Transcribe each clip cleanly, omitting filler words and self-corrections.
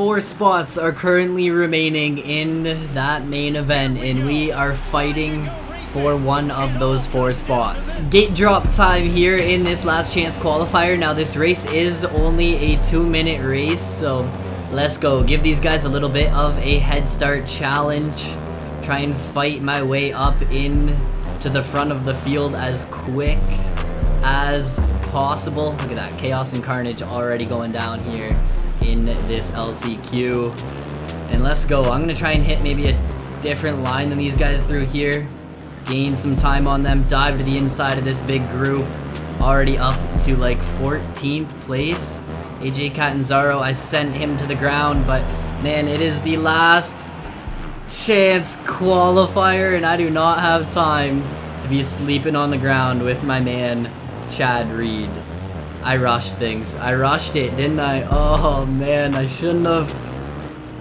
4 spots are currently remaining in that main event, and we are fighting for one of those 4 spots. Gate drop time here in this last chance qualifier. Now this race is only a 2-minute race, so let's go. Give these guys a little bit of a head start challenge. Try and fight my way up in to the front of the field as quick as possible. Look at that, chaos and carnage already going down here in this LCQ. And let's go. I'm gonna try and hit maybe a different line than these guys through here. Gain some time on them, dive to the inside of this big group. Already up to like 14th place. AJ Catanzaro, I sent him to the ground, but man, it is the last chance qualifier and I do not have time to be sleeping on the ground with my man Chad Reed. I rushed things. I rushed it, didn't I? Oh man, I shouldn't have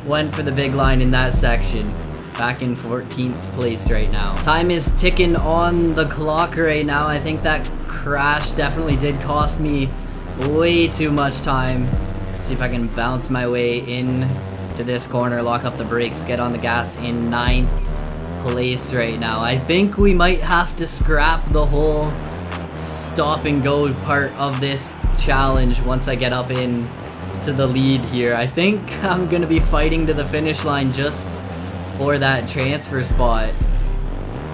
went for the big line in that section. Back in 14th place right now. Time is ticking on the clock right now. I think that crash definitely did cost me way too much time. Let's see if I can bounce my way in to this corner, lock up the brakes, get on the gas in 9th place right now. I think we might have to scrap the whole stop and go part of this challenge once I get up in to the lead here. I think I'm gonna be fighting to the finish line just for that transfer spot.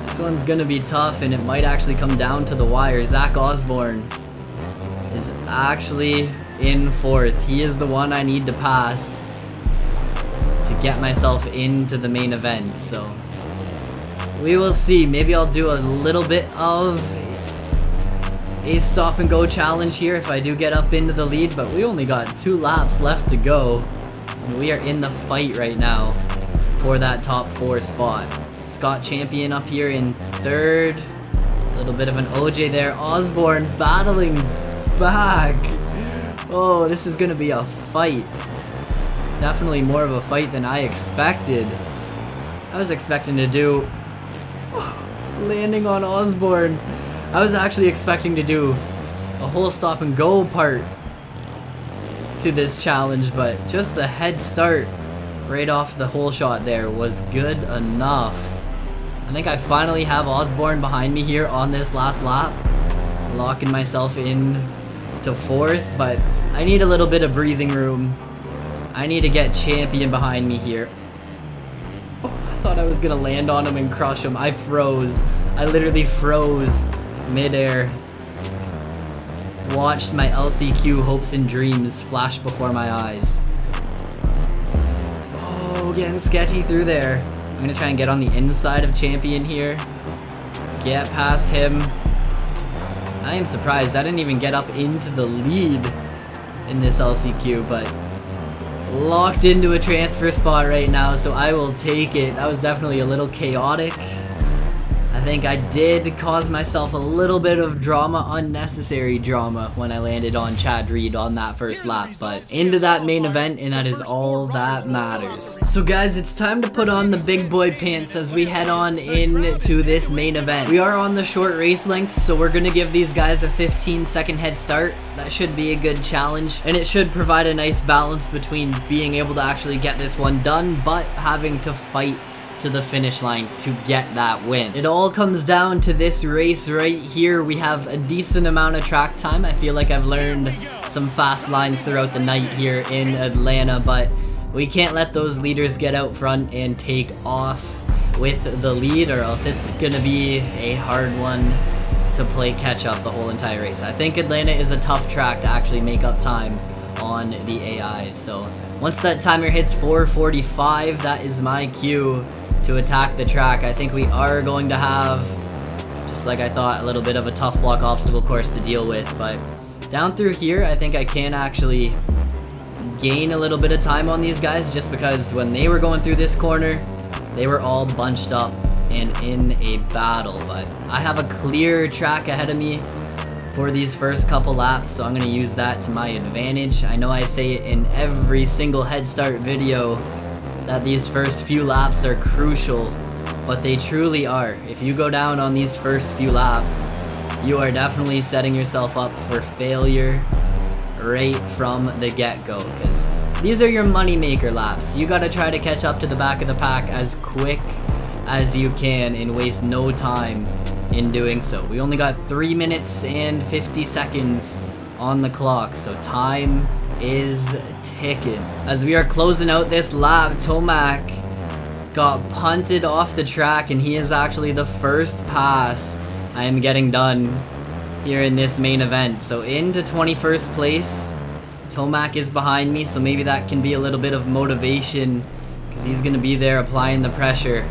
This one's gonna be tough and it might actually come down to the wire. Zach Osborne is actually in 4th. He is the one I need to pass to get myself into the main event, so we will see. Maybe I'll do a little bit of a stop and go challenge here if I do get up into the lead, but we only got 2 laps left to go and we are in the fight right now for that top 4 spot. Scott Champion up here in 3rd. A little bit of an OJ there. Osborne battling back. Oh, this is gonna be a fight. Definitely more of a fight than I expected. I was expecting to do landing on Osborne. I was actually expecting to do a whole stop and go part to this challenge, but just the head start right off the hole shot there was good enough. I think I finally have Osborne behind me here on this last lap. Locking myself in to 4th, but I need a little bit of breathing room. I need to get Champion behind me here. Oh, I thought I was gonna land on him and crush him. I froze. I literally froze midair. Watched my LCQ hopes and dreams flash before my eyes. Getting sketchy through there. I'm gonna try and get on the inside of Champion here. Get past him. I am surprised I didn't even get up into the lead in this LCQ, but locked into a transfer spot right now, so I will take it. That was definitely a little chaotic. I think I did cause myself a little bit of drama, unnecessary drama, when I landed on Chad Reed on that first lap, but into that main event, and that is all that matters. So guys, it's time to put on the big boy pants as we head on into this main event. We are on the short race length, so we're gonna give these guys a 15-second head start. That should be a good challenge, and it should provide a nice balance between being able to actually get this one done, but having to fight to the finish line to get that win. It all comes down to this race right here. We have a decent amount of track time. I feel like I've learned some fast lines throughout the night here in Atlanta, but we can't let those leaders get out front and take off with the lead, or else it's gonna be a hard one to play catch up the whole entire race. I think Atlanta is a tough track to actually make up time on the AIs, so once that timer hits 4:45, that is my cue to attack the track. I think we are going to have, just like I thought, a little bit of a tough block obstacle course to deal with, but down through here I think I can actually gain a little bit of time on these guys, just because when they were going through this corner they were all bunched up and in a battle, but I have a clear track ahead of me for these first couple laps, so I'm going to use that to my advantage. I know I say it in every single head start video that these first few laps are crucial, but they truly are. If you go down on these first few laps, you are definitely setting yourself up for failure right from the get-go, because These are your moneymaker laps. You gotta try to catch up to the back of the pack as quick as you can and waste no time in doing so. We only got 3 minutes and 50 seconds on the clock, so time is ticking. As we are closing out this lap, Tomac got punted off the track, and he is actually the first pass I am getting done here in this main event. So into 21st place. Tomac is behind me, so maybe that can be a little bit of motivation because he's going to be there applying the pressure.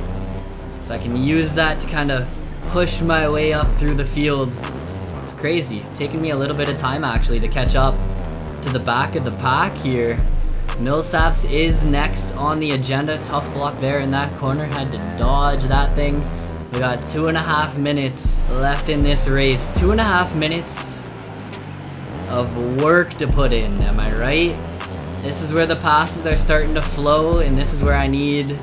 So I can use that to kind of push my way up through the field. It's crazy. It's taking me a little bit of time actually to catch up to the back of the pack here. Millsaps is next on the agenda. Tough block there in that corner. Had to dodge that thing. We got 2.5 minutes left in this race. 2.5 minutes of work to put in, am I right? This is where the passes are starting to flow, and this is where I need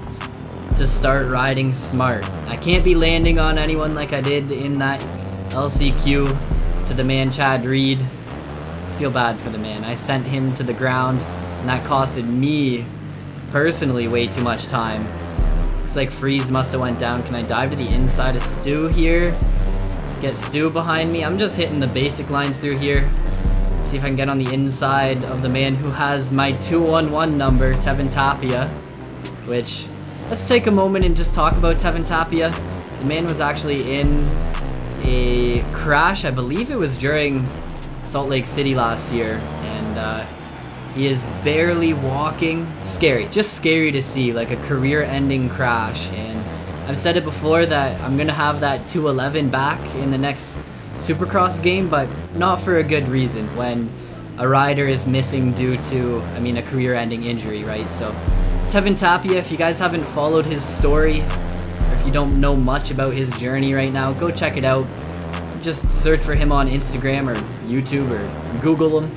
to start riding smart. I can't be landing on anyone like I did in that LCQ to the man Chad Reed. I feel bad for the man. I sent him to the ground, and that costed me personally way too much time. Looks like Freeze must have went down. Can I dive to the inside of Stu here? Get Stu behind me. I'm just hitting the basic lines through here. See if I can get on the inside of the man who has my 211 number, Tevin Tapia. Which, let's take a moment and just talk about Tevin Tapia. The man was actually in a crash, I believe it was during Salt Lake City last year, and he is barely walking. Scary, just scary to see, like a career-ending crash. And I've said it before that I'm gonna have that 211 back in the next Supercross game, but not for a good reason when a rider is missing due to, I mean, a career-ending injury, right? So Tevin Tapia, if you guys haven't followed his story, or if you don't know much about his journey right now, go check it out. Just search for him on Instagram or YouTube or Google him,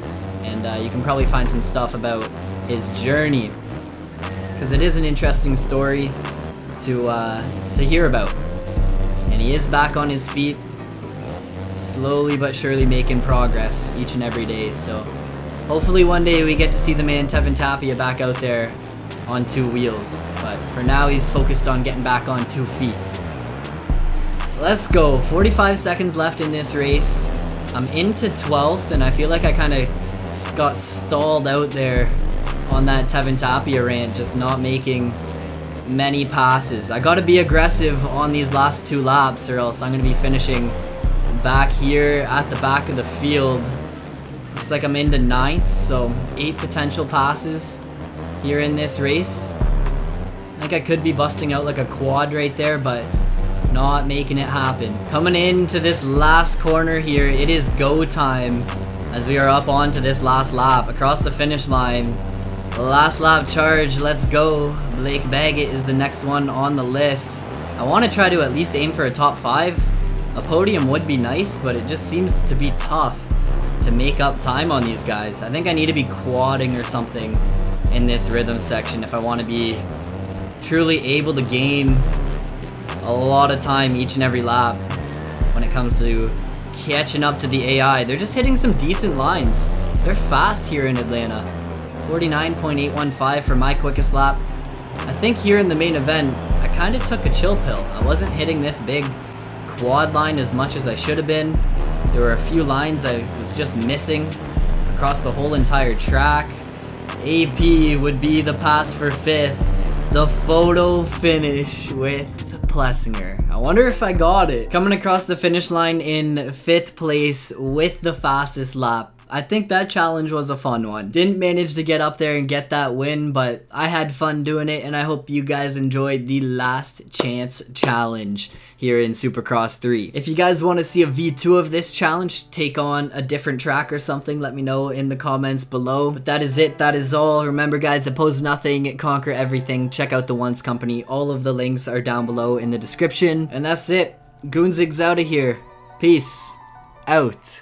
and you can probably find some stuff about his journey, because it is an interesting story to hear about. And he is back on his feet, slowly but surely making progress each and every day. So hopefully one day we get to see the man Tevin Tapia back out there on 2 wheels. But for now, he's focused on getting back on 2 feet. Let's go. 45 seconds left in this race. I'm into 12th, and I feel like I kind of got stalled out there on that Tevin Tapia rant, just not making many passes. I gotta be aggressive on these last 2 laps, or else I'm gonna be finishing back here at the back of the field. Looks like I'm into 9th, so 8 potential passes here in this race. I think I could be busting out like a quad right there, but not making it happen. Coming into this last corner here, it is go time as we are up onto this last lap. Across the finish line, last lap charge, let's go. Blake Baggett is the next one on the list. I want to try to at least aim for a top 5. A podium would be nice, but it just seems to be tough to make up time on these guys. I think I need to be quadding or something in this rhythm section if I want to be truly able to gain a lot of time each and every lap when it comes to catching up to the AI. They're just hitting some decent lines. They're fast here in Atlanta. 49.815 for my quickest lap. I think here in the main event, I kind of took a chill pill. I wasn't hitting this big quad line as much as I should have been. There were a few lines I was just missing across the whole entire track. AP would be the pass for 5th. The photo finish with Plessinger. I wonder if I got it. Coming across the finish line in 5th place with the fastest lap. I think that challenge was a fun one. Didn't manage to get up there and get that win, but I had fun doing it, and I hope you guys enjoyed the last chance challenge here in Supercross 3. If you guys want to see a V2 of this challenge, take on a different track or something, let me know in the comments below. But that is it. That is all. Remember guys, oppose nothing, conquer everything. Check out the Once Company. All of the links are down below in the description. And that's it. Goonzig's out of here. Peace out.